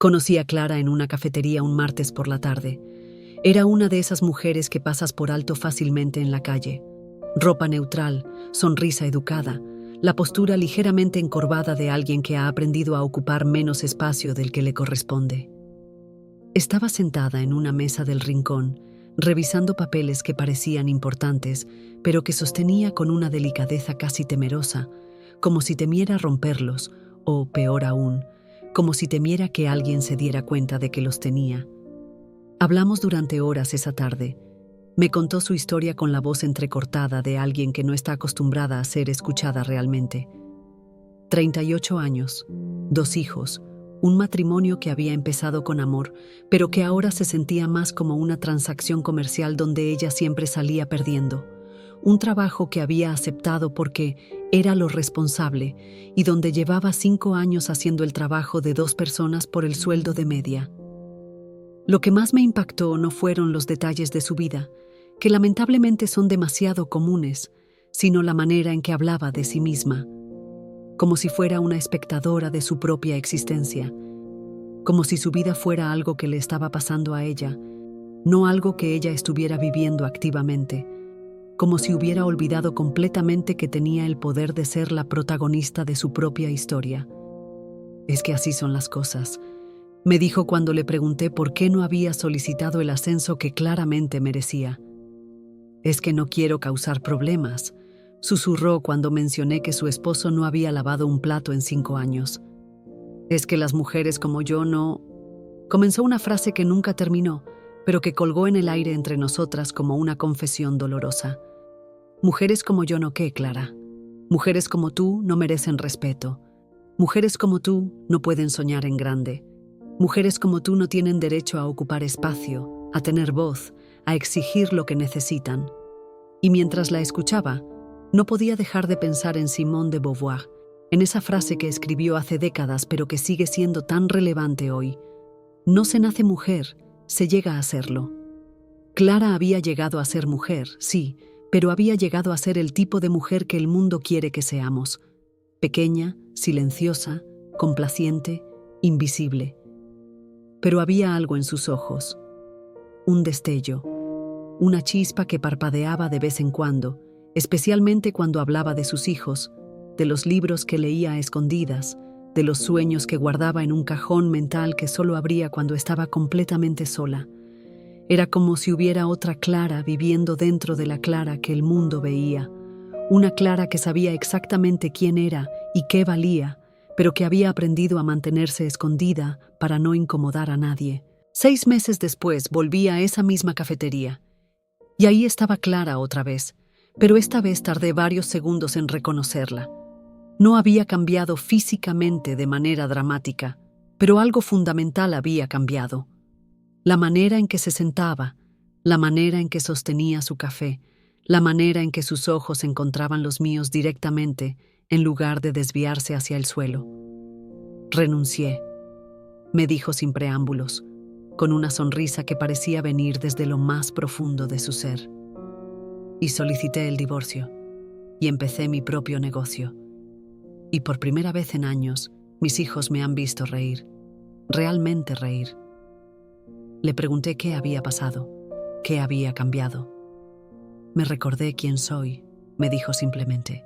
Conocí a Clara en una cafetería un martes por la tarde. Era una de esas mujeres que pasas por alto fácilmente en la calle. Ropa neutral, sonrisa educada, la postura ligeramente encorvada de alguien que ha aprendido a ocupar menos espacio del que le corresponde. Estaba sentada en una mesa del rincón, revisando papeles que parecían importantes, pero que sostenía con una delicadeza casi temerosa, como si temiera romperlos, o, peor aún, como si temiera que alguien se diera cuenta de que los tenía. Hablamos durante horas esa tarde. Me contó su historia con la voz entrecortada de alguien que no está acostumbrada a ser escuchada realmente. 38 años, 2 hijos, un matrimonio que había empezado con amor, pero que ahora se sentía más como una transacción comercial donde ella siempre salía perdiendo. Un trabajo que había aceptado porque era lo responsable y donde llevaba 5 años haciendo el trabajo de 2 personas por el sueldo de media. Lo que más me impactó no fueron los detalles de su vida, que lamentablemente son demasiado comunes, sino la manera en que hablaba de sí misma, como si fuera una espectadora de su propia existencia, como si su vida fuera algo que le estaba pasando a ella, no algo que ella estuviera viviendo activamente, como si hubiera olvidado completamente que tenía el poder de ser la protagonista de su propia historia. Es que así son las cosas, me dijo cuando le pregunté por qué no había solicitado el ascenso que claramente merecía. Es que no quiero causar problemas, susurró cuando mencioné que su esposo no había lavado un plato en 5 años. Es que las mujeres como yo no... Comenzó una frase que nunca terminó, pero que colgó en el aire entre nosotras como una confesión dolorosa. Mujeres como yo no, ¿qué, Clara? Mujeres como tú no merecen respeto. Mujeres como tú no pueden soñar en grande. Mujeres como tú no tienen derecho a ocupar espacio, a tener voz, a exigir lo que necesitan. Y mientras la escuchaba, no podía dejar de pensar en Simone de Beauvoir, en esa frase que escribió hace décadas pero que sigue siendo tan relevante hoy. No se nace mujer, se llega a serlo. Clara había llegado a ser mujer, sí, pero había llegado a ser el tipo de mujer que el mundo quiere que seamos. Pequeña, silenciosa, complaciente, invisible. Pero había algo en sus ojos. Un destello. Una chispa que parpadeaba de vez en cuando, especialmente cuando hablaba de sus hijos, de los libros que leía a escondidas, de los sueños que guardaba en un cajón mental que solo abría cuando estaba completamente sola. Era como si hubiera otra Clara viviendo dentro de la Clara que el mundo veía, una Clara que sabía exactamente quién era y qué valía, pero que había aprendido a mantenerse escondida para no incomodar a nadie. 6 meses después volví a esa misma cafetería. Y ahí estaba Clara otra vez, pero esta vez tardé varios segundos en reconocerla. No había cambiado físicamente de manera dramática, pero algo fundamental había cambiado. La manera en que se sentaba, la manera en que sostenía su café, la manera en que sus ojos encontraban los míos directamente, en lugar de desviarse hacia el suelo. Renuncié, me dijo sin preámbulos, con una sonrisa que parecía venir desde lo más profundo de su ser. Y solicité el divorcio, y empecé mi propio negocio. Y por primera vez en años, mis hijos me han visto reír, realmente reír. Le pregunté qué había pasado, qué había cambiado. Me recordé quién soy, me dijo simplemente.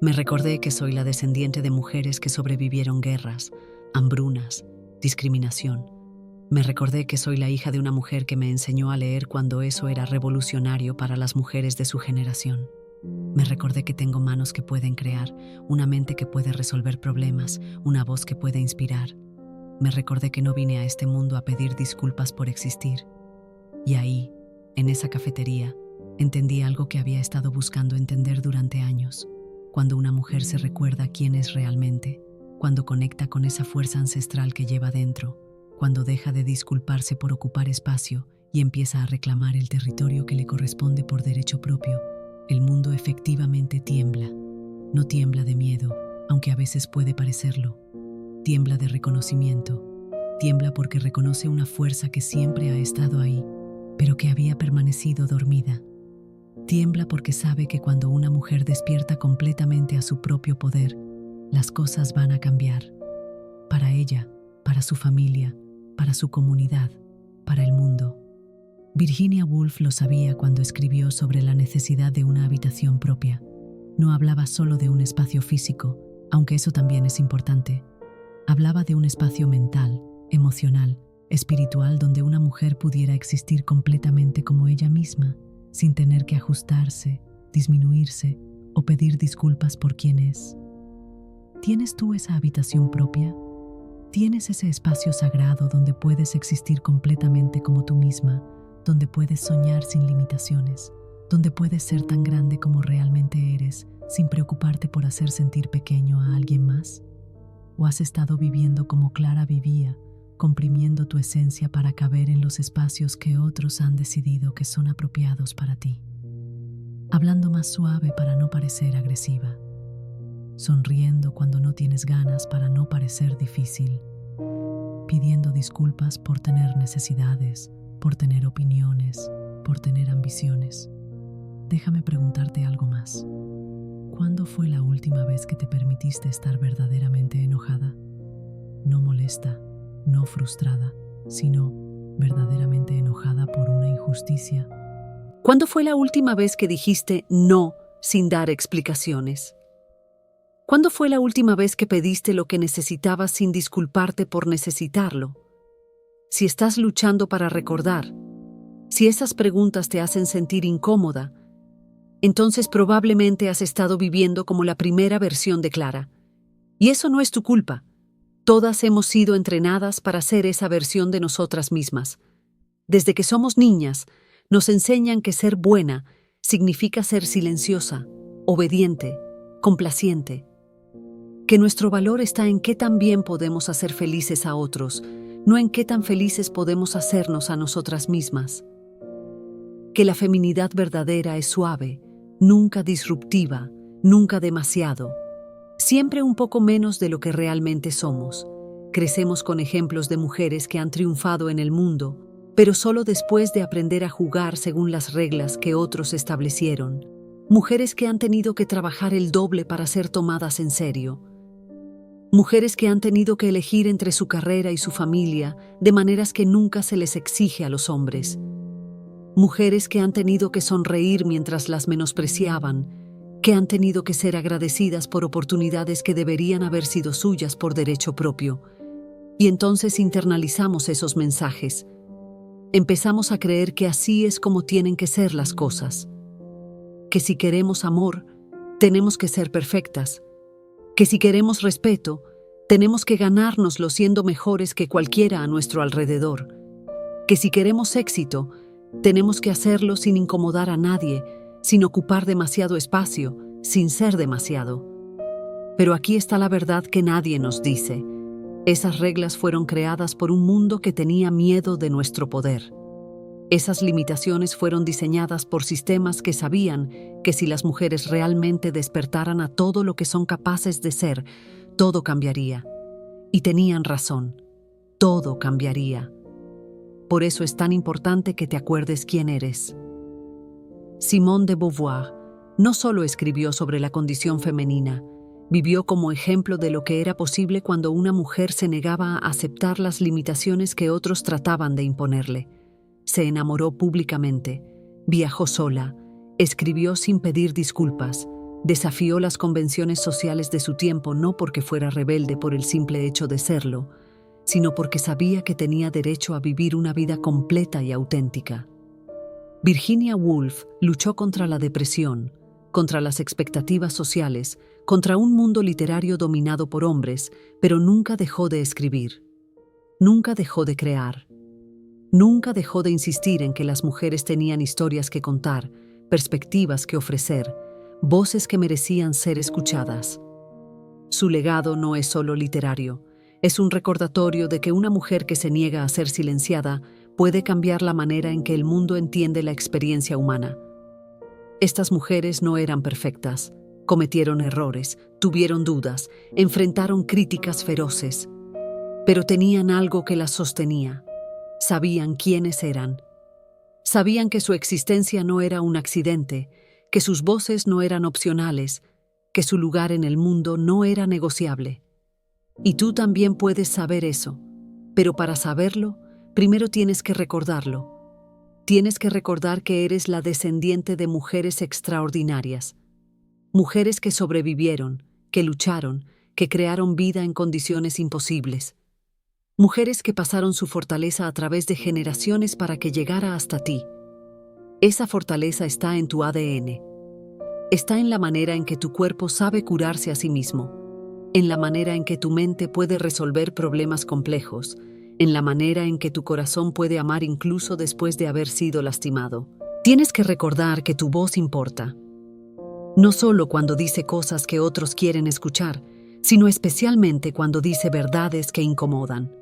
Me recordé que soy la descendiente de mujeres que sobrevivieron guerras, hambrunas, discriminación. Me recordé que soy la hija de una mujer que me enseñó a leer cuando eso era revolucionario para las mujeres de su generación. Me recordé que tengo manos que pueden crear, una mente que puede resolver problemas, una voz que puede inspirar. Me recordé que no vine a este mundo a pedir disculpas por existir. Y ahí, en esa cafetería, entendí algo que había estado buscando entender durante años. Cuando una mujer se recuerda quién es realmente, cuando conecta con esa fuerza ancestral que lleva dentro, cuando deja de disculparse por ocupar espacio y empieza a reclamar el territorio que le corresponde por derecho propio, el mundo efectivamente tiembla. No tiembla de miedo, aunque a veces puede parecerlo. Tiembla de reconocimiento. Tiembla porque reconoce una fuerza que siempre ha estado ahí, pero que había permanecido dormida. Tiembla porque sabe que cuando una mujer despierta completamente a su propio poder, las cosas van a cambiar. Para ella, para su familia, para su comunidad, para el mundo. Virginia Woolf lo sabía cuando escribió sobre la necesidad de una habitación propia. No hablaba solo de un espacio físico, aunque eso también es importante. Hablaba de un espacio mental, emocional, espiritual donde una mujer pudiera existir completamente como ella misma, sin tener que ajustarse, disminuirse o pedir disculpas por quien es. ¿Tienes tú esa habitación propia? ¿Tienes ese espacio sagrado donde puedes existir completamente como tú misma, donde puedes soñar sin limitaciones, donde puedes ser tan grande como realmente eres, sin preocuparte por hacer sentir pequeño a alguien más? ¿O has estado viviendo como Clara vivía, comprimiendo tu esencia para caber en los espacios que otros han decidido que son apropiados para ti? Hablando más suave para no parecer agresiva, sonriendo cuando no tienes ganas para no parecer difícil, pidiendo disculpas por tener necesidades, por tener opiniones, por tener ambiciones. Déjame preguntarte algo más. ¿Cuándo fue la última vez que te permitiste estar verdaderamente enojada? No molesta, no frustrada, sino verdaderamente enojada por una injusticia. ¿Cuándo fue la última vez que dijiste no sin dar explicaciones? ¿Cuándo fue la última vez que pediste lo que necesitabas sin disculparte por necesitarlo? Si estás luchando para recordar, si esas preguntas te hacen sentir incómoda, entonces probablemente has estado viviendo como la primera versión de Clara. Y eso no es tu culpa. Todas hemos sido entrenadas para ser esa versión de nosotras mismas. Desde que somos niñas, nos enseñan que ser buena significa ser silenciosa, obediente, complaciente. Que nuestro valor está en qué tan bien podemos hacer felices a otros, no en qué tan felices podemos hacernos a nosotras mismas. Que la feminidad verdadera es suave, nunca disruptiva, nunca demasiado, siempre un poco menos de lo que realmente somos. Crecemos con ejemplos de mujeres que han triunfado en el mundo, pero solo después de aprender a jugar según las reglas que otros establecieron. Mujeres que han tenido que trabajar el doble para ser tomadas en serio. Mujeres que han tenido que elegir entre su carrera y su familia de maneras que nunca se les exige a los hombres. Mujeres que han tenido que sonreír mientras las menospreciaban, que han tenido que ser agradecidas por oportunidades que deberían haber sido suyas por derecho propio. Y entonces internalizamos esos mensajes. Empezamos a creer que así es como tienen que ser las cosas. Que si queremos amor, tenemos que ser perfectas. Que si queremos respeto, tenemos que ganárnoslo siendo mejores que cualquiera a nuestro alrededor. Que si queremos éxito, tenemos que hacerlo sin incomodar a nadie, sin ocupar demasiado espacio, sin ser demasiado. Pero aquí está la verdad que nadie nos dice. Esas reglas fueron creadas por un mundo que tenía miedo de nuestro poder. Esas limitaciones fueron diseñadas por sistemas que sabían que si las mujeres realmente despertaran a todo lo que son capaces de ser, todo cambiaría. Y tenían razón. Todo cambiaría. Por eso es tan importante que te acuerdes quién eres. Simone de Beauvoir no solo escribió sobre la condición femenina, vivió como ejemplo de lo que era posible cuando una mujer se negaba a aceptar las limitaciones que otros trataban de imponerle. Se enamoró públicamente, viajó sola, escribió sin pedir disculpas, desafió las convenciones sociales de su tiempo no porque fuera rebelde por el simple hecho de serlo, sino porque sabía que tenía derecho a vivir una vida completa y auténtica. Virginia Woolf luchó contra la depresión, contra las expectativas sociales, contra un mundo literario dominado por hombres, pero nunca dejó de escribir. Nunca dejó de crear. Nunca dejó de insistir en que las mujeres tenían historias que contar, perspectivas que ofrecer, voces que merecían ser escuchadas. Su legado no es solo literario, es un recordatorio de que una mujer que se niega a ser silenciada puede cambiar la manera en que el mundo entiende la experiencia humana. Estas mujeres no eran perfectas, cometieron errores, tuvieron dudas, enfrentaron críticas feroces, pero tenían algo que las sostenía. Sabían quiénes eran. Sabían que su existencia no era un accidente, que sus voces no eran opcionales, que su lugar en el mundo no era negociable. Y tú también puedes saber eso. Pero para saberlo, primero tienes que recordarlo. Tienes que recordar que eres la descendiente de mujeres extraordinarias. Mujeres que sobrevivieron, que lucharon, que crearon vida en condiciones imposibles. Mujeres que pasaron su fortaleza a través de generaciones para que llegara hasta ti. Esa fortaleza está en tu ADN. Está en la manera en que tu cuerpo sabe curarse a sí mismo, en la manera en que tu mente puede resolver problemas complejos, en la manera en que tu corazón puede amar incluso después de haber sido lastimado. Tienes que recordar que tu voz importa. No solo cuando dice cosas que otros quieren escuchar, sino especialmente cuando dice verdades que incomodan.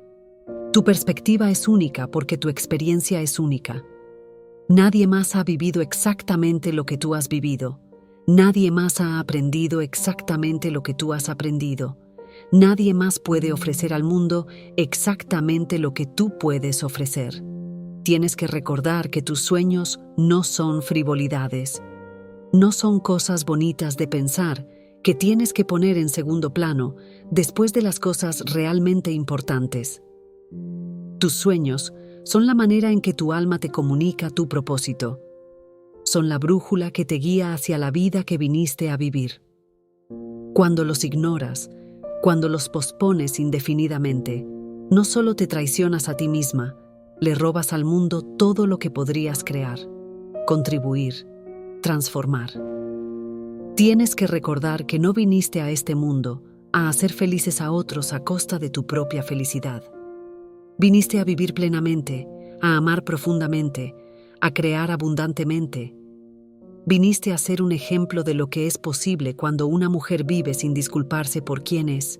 Tu perspectiva es única porque tu experiencia es única. Nadie más ha vivido exactamente lo que tú has vivido. Nadie más ha aprendido exactamente lo que tú has aprendido. Nadie más puede ofrecer al mundo exactamente lo que tú puedes ofrecer. Tienes que recordar que tus sueños no son frivolidades. No son cosas bonitas de pensar que tienes que poner en segundo plano después de las cosas realmente importantes. Tus sueños son la manera en que tu alma te comunica tu propósito. Son la brújula que te guía hacia la vida que viniste a vivir. Cuando los ignoras, cuando los pospones indefinidamente, no solo te traicionas a ti misma, le robas al mundo todo lo que podrías crear, contribuir, transformar. Tienes que recordar que no viniste a este mundo a hacer felices a otros a costa de tu propia felicidad. Viniste a vivir plenamente, a amar profundamente, a crear abundantemente. Viniste a ser un ejemplo de lo que es posible cuando una mujer vive sin disculparse por quién es.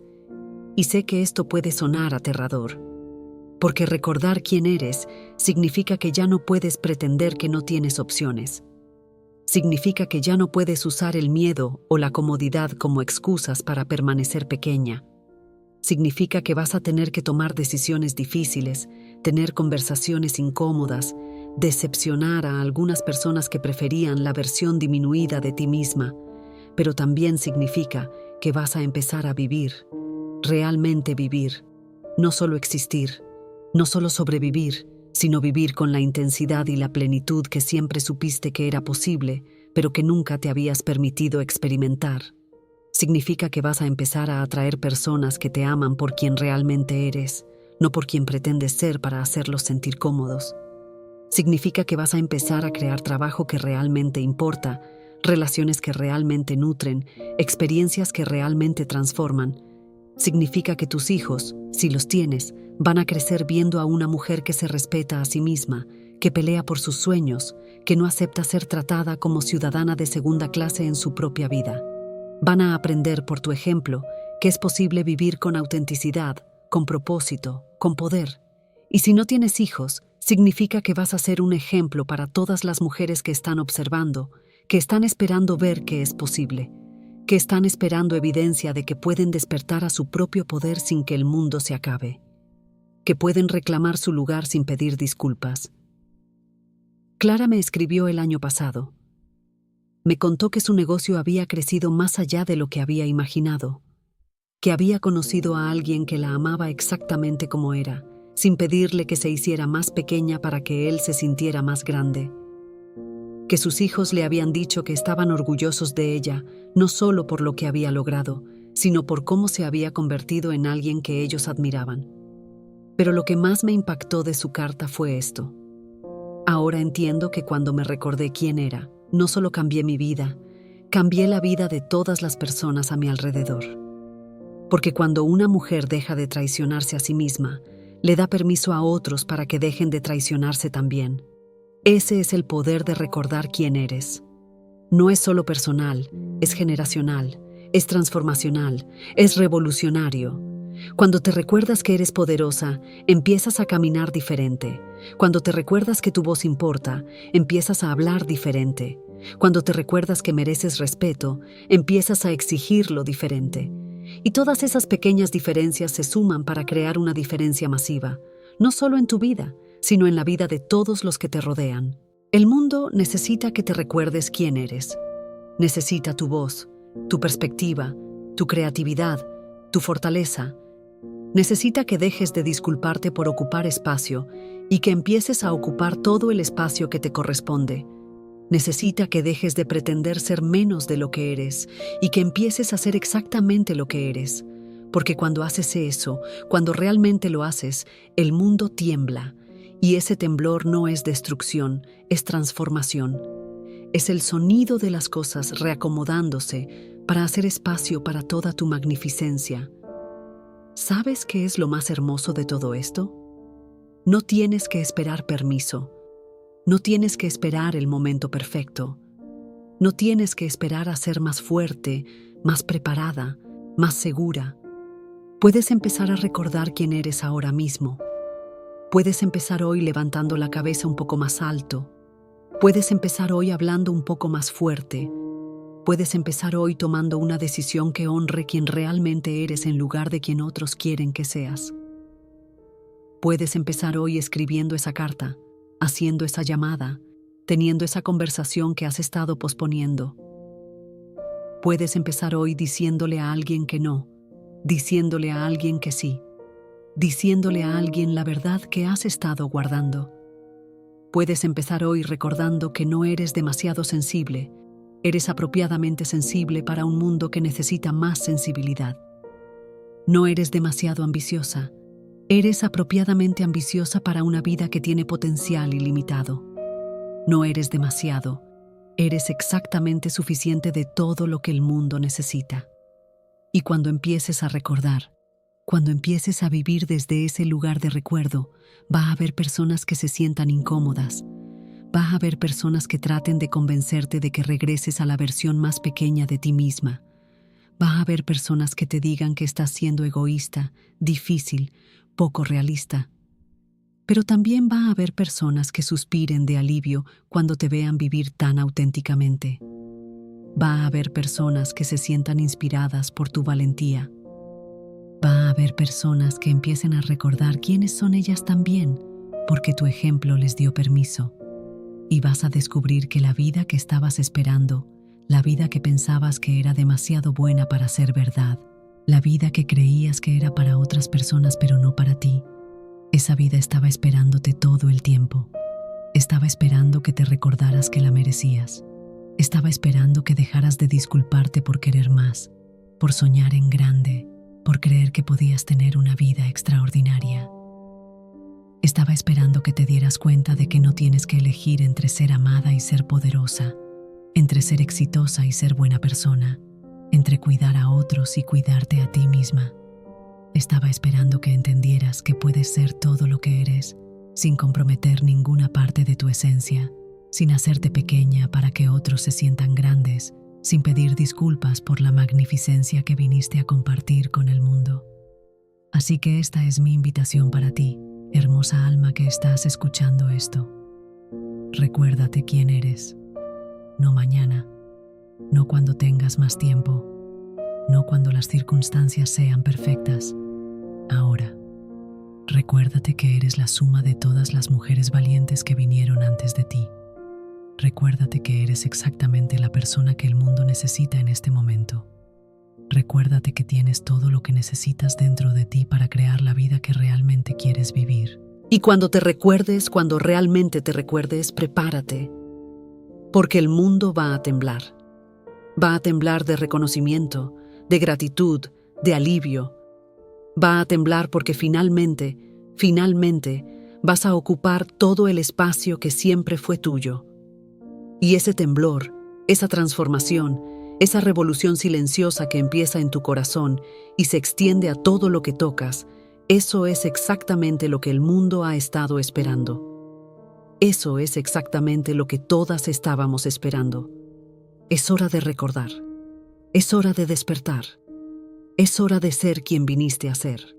Y sé que esto puede sonar aterrador, porque recordar quién eres significa que ya no puedes pretender que no tienes opciones. Significa que ya no puedes usar el miedo o la comodidad como excusas para permanecer pequeña. Significa que vas a tener que tomar decisiones difíciles, tener conversaciones incómodas, decepcionar a algunas personas que preferían la versión disminuida de ti misma, pero también significa que vas a empezar a vivir, realmente vivir, no solo existir, no solo sobrevivir, sino vivir con la intensidad y la plenitud que siempre supiste que era posible, pero que nunca te habías permitido experimentar. Significa que vas a empezar a atraer personas que te aman por quien realmente eres, no por quien pretendes ser para hacerlos sentir cómodos. Significa que vas a empezar a crear trabajo que realmente importa, relaciones que realmente nutren, experiencias que realmente transforman. Significa que tus hijos, si los tienes, van a crecer viendo a una mujer que se respeta a sí misma, que pelea por sus sueños, que no acepta ser tratada como ciudadana de segunda clase en su propia vida. Van a aprender por tu ejemplo que es posible vivir con autenticidad, con propósito, con poder. Y si no tienes hijos, significa que vas a ser un ejemplo para todas las mujeres que están observando, que están esperando ver que es posible, que están esperando evidencia de que pueden despertar a su propio poder sin que el mundo se acabe, que pueden reclamar su lugar sin pedir disculpas. Clara me escribió el año pasado. Me contó que su negocio había crecido más allá de lo que había imaginado, que había conocido a alguien que la amaba exactamente como era, sin pedirle que se hiciera más pequeña para que él se sintiera más grande, que sus hijos le habían dicho que estaban orgullosos de ella, no solo por lo que había logrado, sino por cómo se había convertido en alguien que ellos admiraban. Pero lo que más me impactó de su carta fue esto. Ahora entiendo que cuando me recordé quién era, no solo cambié mi vida, cambié la vida de todas las personas a mi alrededor. Porque cuando una mujer deja de traicionarse a sí misma, le da permiso a otros para que dejen de traicionarse también. Ese es el poder de recordar quién eres. No es solo personal, es generacional, es transformacional, es revolucionario. Cuando te recuerdas que eres poderosa, empiezas a caminar diferente. Cuando te recuerdas que tu voz importa, empiezas a hablar diferente. Cuando te recuerdas que mereces respeto, empiezas a exigirlo diferente. Y todas esas pequeñas diferencias se suman para crear una diferencia masiva, no solo en tu vida, sino en la vida de todos los que te rodean. El mundo necesita que te recuerdes quién eres. Necesita tu voz, tu perspectiva, tu creatividad, tu fortaleza. Necesita que dejes de disculparte por ocupar espacio y que empieces a ocupar todo el espacio que te corresponde. Necesita que dejes de pretender ser menos de lo que eres y que empieces a ser exactamente lo que eres. Porque cuando haces eso, cuando realmente lo haces, el mundo tiembla. Y ese temblor no es destrucción, es transformación. Es el sonido de las cosas reacomodándose para hacer espacio para toda tu magnificencia. ¿Sabes qué es lo más hermoso de todo esto? No tienes que esperar permiso. No tienes que esperar el momento perfecto. No tienes que esperar a ser más fuerte, más preparada, más segura. Puedes empezar a recordar quién eres ahora mismo. Puedes empezar hoy levantando la cabeza un poco más alto. Puedes empezar hoy hablando un poco más fuerte. Puedes empezar hoy tomando una decisión que honre quien realmente eres en lugar de quien otros quieren que seas. Puedes empezar hoy escribiendo esa carta, haciendo esa llamada, teniendo esa conversación que has estado posponiendo. Puedes empezar hoy diciéndole a alguien que no, diciéndole a alguien que sí, diciéndole a alguien la verdad que has estado guardando. Puedes empezar hoy recordando que no eres demasiado sensible, eres apropiadamente sensible para un mundo que necesita más sensibilidad. No eres demasiado ambiciosa, eres apropiadamente ambiciosa para una vida que tiene potencial ilimitado. No eres demasiado, eres exactamente suficiente de todo lo que el mundo necesita. Y cuando empieces a recordar, cuando empieces a vivir desde ese lugar de recuerdo, va a haber personas que se sientan incómodas. Va a haber personas que traten de convencerte de que regreses a la versión más pequeña de ti misma. Va a haber personas que te digan que estás siendo egoísta, difícil, poco realista. Pero también va a haber personas que suspiren de alivio cuando te vean vivir tan auténticamente. Va a haber personas que se sientan inspiradas por tu valentía. Va a haber personas que empiecen a recordar quiénes son ellas también, porque tu ejemplo les dio permiso. Y vas a descubrir que la vida que estabas esperando, la vida que pensabas que era demasiado buena para ser verdad, la vida que creías que era para otras personas pero no para ti, esa vida estaba esperándote todo el tiempo. Estaba esperando que te recordaras que la merecías. Estaba esperando que dejaras de disculparte por querer más, por soñar en grande, por creer que podías tener una vida extraordinaria. Estaba esperando que te dieras cuenta de que no tienes que elegir entre ser amada y ser poderosa, entre ser exitosa y ser buena persona, entre cuidar a otros y cuidarte a ti misma. Estaba esperando que entendieras que puedes ser todo lo que eres, sin comprometer ninguna parte de tu esencia, sin hacerte pequeña para que otros se sientan grandes, sin pedir disculpas por la magnificencia que viniste a compartir con el mundo. Así que esta es mi invitación para ti, hermosa alma que estás escuchando esto. Recuérdate quién eres. No mañana, no cuando tengas más tiempo, no cuando las circunstancias sean perfectas. Ahora, recuérdate que eres la suma de todas las mujeres valientes que vinieron antes de ti. Recuérdate que eres exactamente la persona que el mundo necesita en este momento. Recuérdate que tienes todo lo que necesitas dentro de ti para crear la vida que realmente quieres vivir. Y cuando te recuerdes, cuando realmente te recuerdes, prepárate, porque el mundo va a temblar. Va a temblar de reconocimiento, de gratitud, de alivio. Va a temblar porque finalmente, vas a ocupar todo el espacio que siempre fue tuyo. Y ese temblor, esa transformación, esa revolución silenciosa que empieza en tu corazón y se extiende a todo lo que tocas, eso es exactamente lo que el mundo ha estado esperando. Eso es exactamente lo que todas estábamos esperando. Es hora de recordar. Es hora de despertar. Es hora de ser quien viniste a ser.